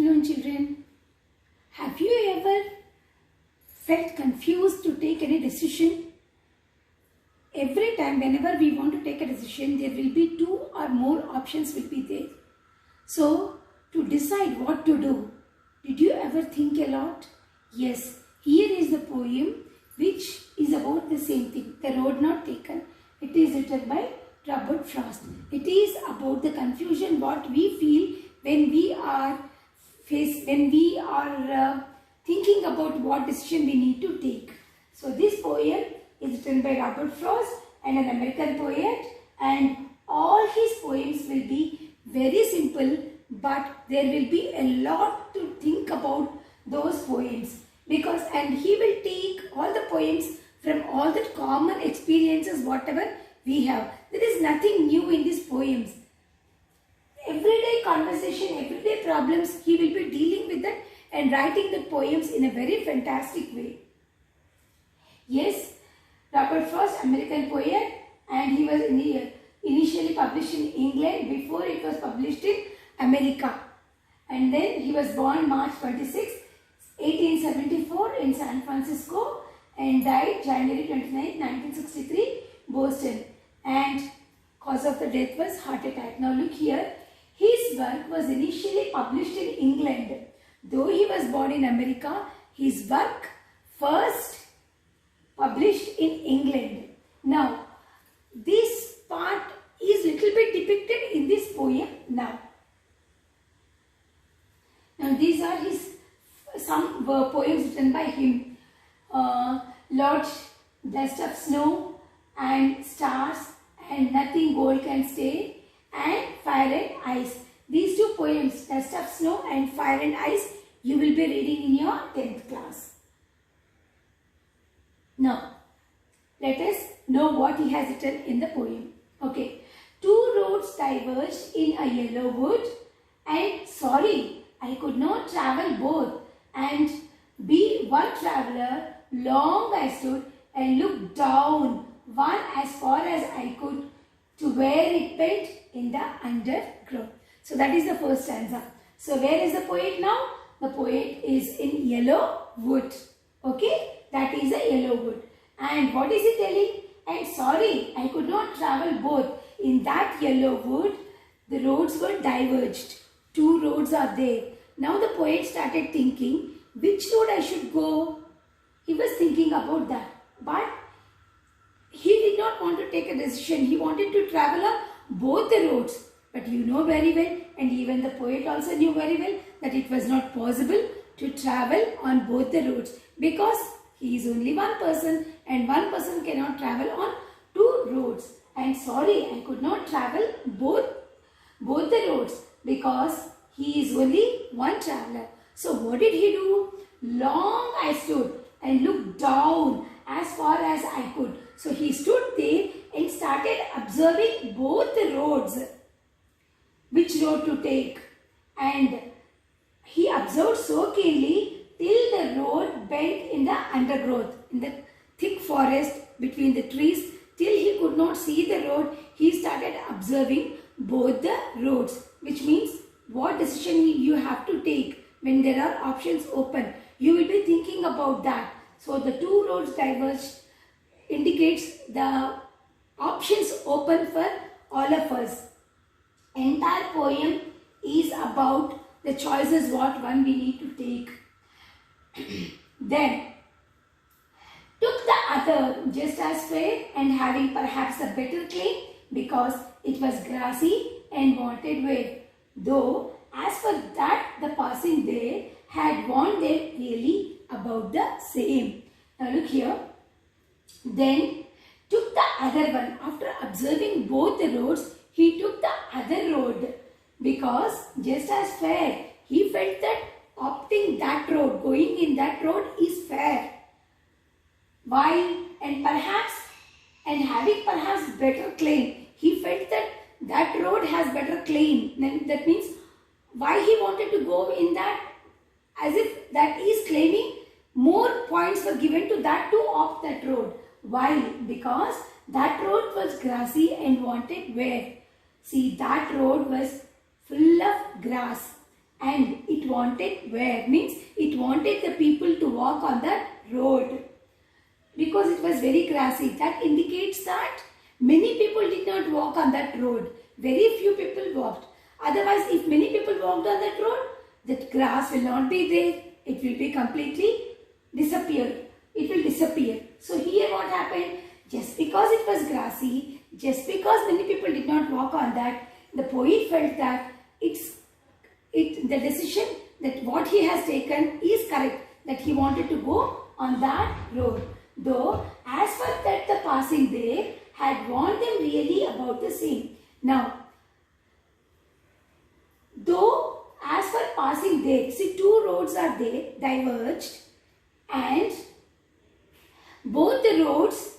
afternoon, children. Have you ever felt confused to take any decision? Every time, whenever we want to take a decision, there will be two or more options will be there. So, to decide what to do, did you ever think a lot? Yes, here is the poem which is about the same thing, The Road Not Taken. It is written by Robert Frost. It is about the confusion what we feel when we are thinking about what decision we need to take. So this poem is written by Robert Frost and an American poet, and all his poems will be very simple, but there will be a lot to think about those poems, and he will take all the poems from all the common experiences whatever we have. There is nothing new in these poems. Everyday conversation, everyday problems, he will be dealing with that and writing the poems in a very fantastic way. Yes, Robert Frost, American poet, and he was initially published in England before it was published in America. And then he was born March 26, 1874 in San Francisco and died January 29, 1963, Boston. And cause of the death was heart attack. Now look here, his work was initially published in England. Though he was born in America, his work first published in England. Now, this part is little bit depicted in this poem now. Now, these are some poems written by him. Lord, Dust of Snow and Stars and Nothing Gold Can Stay and Fire and Ice. These two poems, Dust of Snow and Fire and Ice, you will be reading in your 10th class. Now, let us know what he has written in the poem. Okay. Two roads diverged in a yellow wood, and sorry, I could not travel both, and be one traveller, long I stood and looked down one as far as I could to where it went in the undergrowth. So that is the first stanza. So where is the poet now? The poet is in yellow wood. Okay, that is a yellow wood. And what is he telling? And sorry, I could not travel both. In that yellow wood, the roads were diverged. Two roads are there. Now the poet started thinking, which road I should go? He was thinking about that. But he did not want to take a decision. He wanted to travel on both the roads. But you know very well, and even the poet also knew very well, that it was not possible to travel on both the roads, because he is only one person and one person cannot travel on two roads. And sorry, I could not travel both the roads because he is only one traveler. So what did he do? Long I stood and looked down as far as I could. So he stood there and started observing both the roads, which road to take. And he observed so keenly till the road bent in the undergrowth, in the thick forest between the trees, till he could not see the road. He started observing both the roads, which means what decision you have to take when there are options open. You will be thinking about that. So the two roads diverged indicates the options open for all of us. Entire poem is about the choices what one we need to take. Then took the other just as fair and having perhaps a better claim, because it was grassy and wanted wear. Though as for that the passing there had warned them really about the same. Now look here. Then took the other one. After observing both the roads, he took the other road, because just as fair, he felt that opting that road, going in that road is fair. Why? And having perhaps better claim. He felt that that road has better claim. Then that means why he wanted to go in that, as if that is claiming more points were given to that to opt that road. Why? Because that road was grassy and wanted wear. See, that road was full of grass. and it wanted where means it wanted the people to walk on that road because it was very grassy. That indicates that many people did not walk on that road. Very few people walked. Otherwise, if many people walked on that road, that grass will not be there. It will be completely disappear. It will disappear. So here what happened? Just because it was grassy, just because many people did not walk on that, the poet felt that the decision that what he has taken is correct, that he wanted to go on that road. Though as for that the passing there had warned them really about the same. Now, though as for passing there, see two roads are there, diverged, and both the roads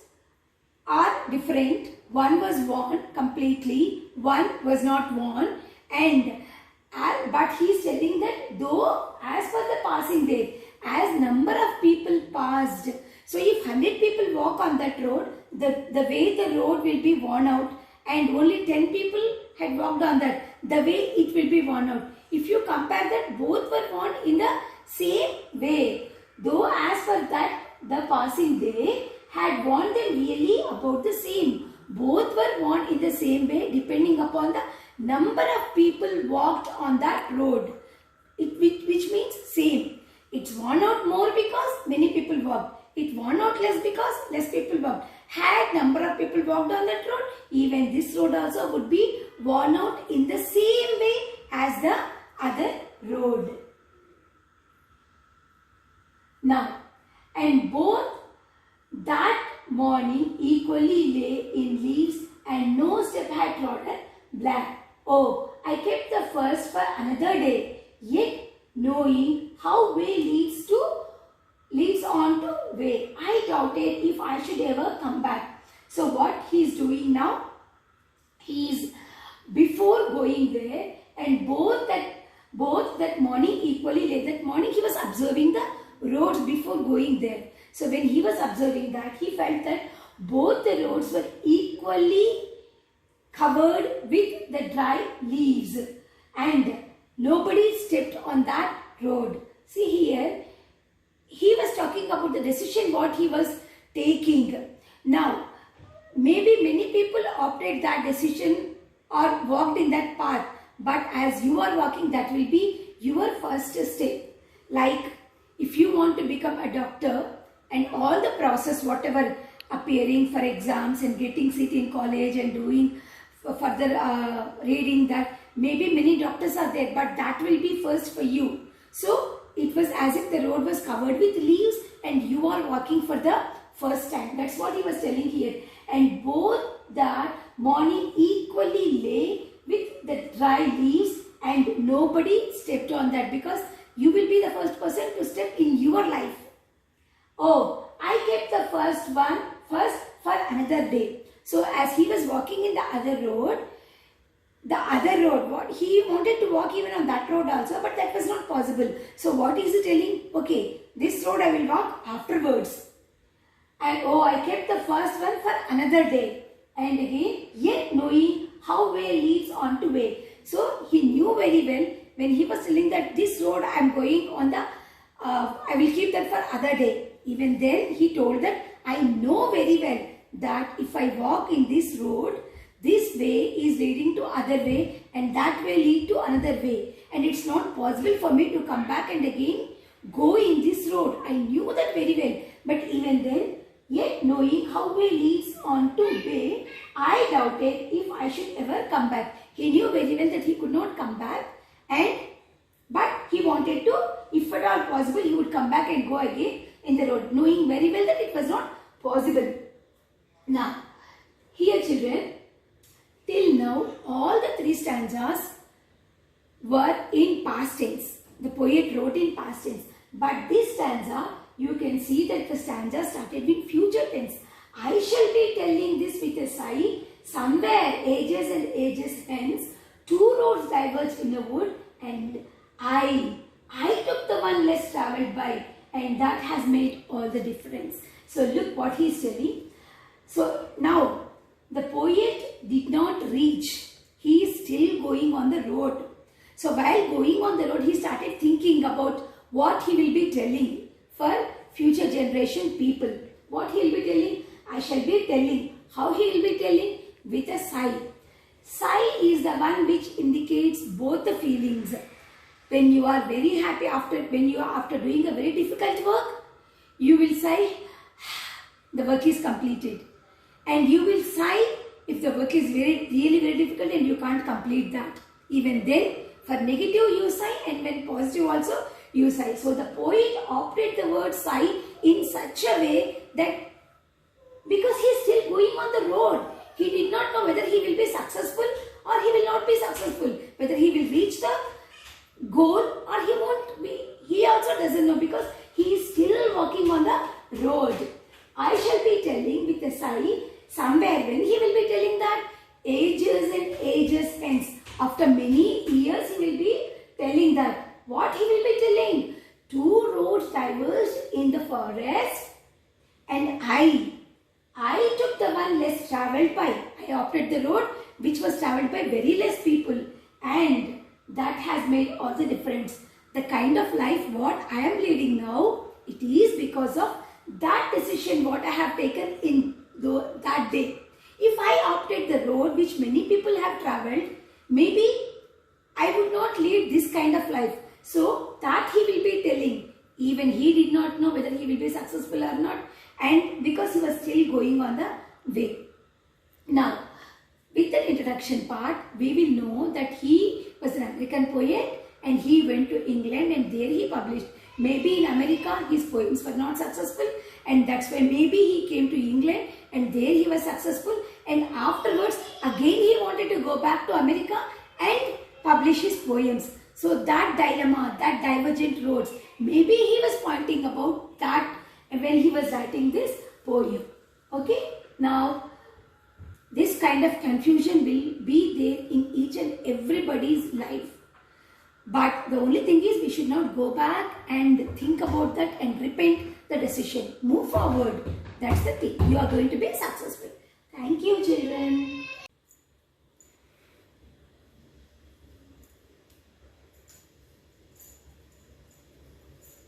are different. One was worn completely, one was not worn, and but he is telling that though as for the passing there, as number of people passed, so if 100 people walk on that road, the way the road will be worn out, and only 10 people had walked on that, the way it will be worn out. If you compare that, both were worn in the same way. Though as for that, the passing day had warned them really about the same. Both were worn in the same way depending upon the number of people walked on that road. Which means same. It's worn out more because many people walked. It worn out less because less people walked. Had number of people walked on that road, even this road also would be worn out in the same way as the other road. Now, and both that morning equally lay in leaves, and no step had trodden black. Oh, I kept the first for another day, yet knowing how way leads on to way, I doubted if I should ever come back. So what he is doing now? He is before going there, and both that morning equally late. That morning he was observing the roads before going there. So when he was observing that, he felt that both the roads were equally covered with the dry leaves, and nobody stepped on that road. See here, he was talking about the decision what he was taking. Now, maybe many people opted that decision or walked in that path, but as you are walking, that will be your first step. Like if you want to become a doctor, and all the process whatever appearing for exams and getting seat in college and doing further reading, that maybe many doctors are there, but that will be first for you. So it was as if the road was covered with leaves and you are walking for the first time. That's what he was telling here. And both that morning equally lay with the dry leaves, and nobody stepped on that because you will be the first person to step in your life. Oh, I kept the first for another day. So as he was walking in the other road, what he wanted to walk even on that road also, but that was not possible. So what is he telling? Okay, this road I will walk afterwards. And oh, I kept the first one for another day. And again, yet knowing how way leads on to way. So he knew very well when he was telling that this road I am going on the, I will keep that for other day. Even then he told that I know very well that if I walk in this road, this way is leading to other way and that way lead to another way. And it's not possible for me to come back and again go in this road. I knew that very well. But even then, yet knowing how way leads on to way, I doubted if I should ever come back. He knew very well that he could not come back, but he wanted to, if at all possible, he would come back and go again in the road, knowing very well that it was not possible. Now, here children, till now all the three stanzas were in past tense. The poet wrote in past tense. But this stanza, you can see that the stanza started with future tense. I shall be telling this with a sigh. Somewhere ages and ages hence, two roads diverged in a wood, and I took the one less travelled by, and that has made all the difference. So look what he is telling. So now the poet did not reach. He is still going on the road. So while going on the road, he started thinking about what he will be telling for future generation people. What he will be telling? I shall be telling. How he will be telling? With a sigh. Sigh is the one which indicates both the feelings. When you are very happy after doing a very difficult work, you will sigh, the work is completed. And you will sigh if the work is really very difficult and you can't complete that. Even then, for negative you sigh, and when positive also you sigh. So the poet opted the word sigh in such a way that because he is still going on the road, he did not know whether he will be successful or he will not be successful, whether he will reach the goal or he won't be. He also doesn't know because he is still walking on the road. I shall be telling with a sigh somewhere when he will be telling that ages and ages hence. After many years he will be telling that. What he will be telling? Two roads diverged in the forest and I took the one less travelled by. I opted the road which was travelled by very less people, and that has made all the difference. The kind of life what I am leading now, it is because of that decision what I have taken in that day. If I opted the road which many people have travelled, maybe I would not lead this kind of life. So that he will be telling. Even he did not know whether he will be successful or not, and because he was still going on the way. Now, with the introduction part, we will know that he was an American poet and he went to England and there he published. Maybe in America his poems were not successful, and that's why maybe he came to England and there he was successful, and afterwards again he wanted to go back to America and publish his poems. So that dilemma, that divergent roads, maybe he was pointing about that when he was writing this poem. Okay, now this kind of confusion will be there in each and everybody's life. But the only thing is we should not go back and think about that and repent the decision. Move forward. That's the thing. You are going to be successful. Thank you, children.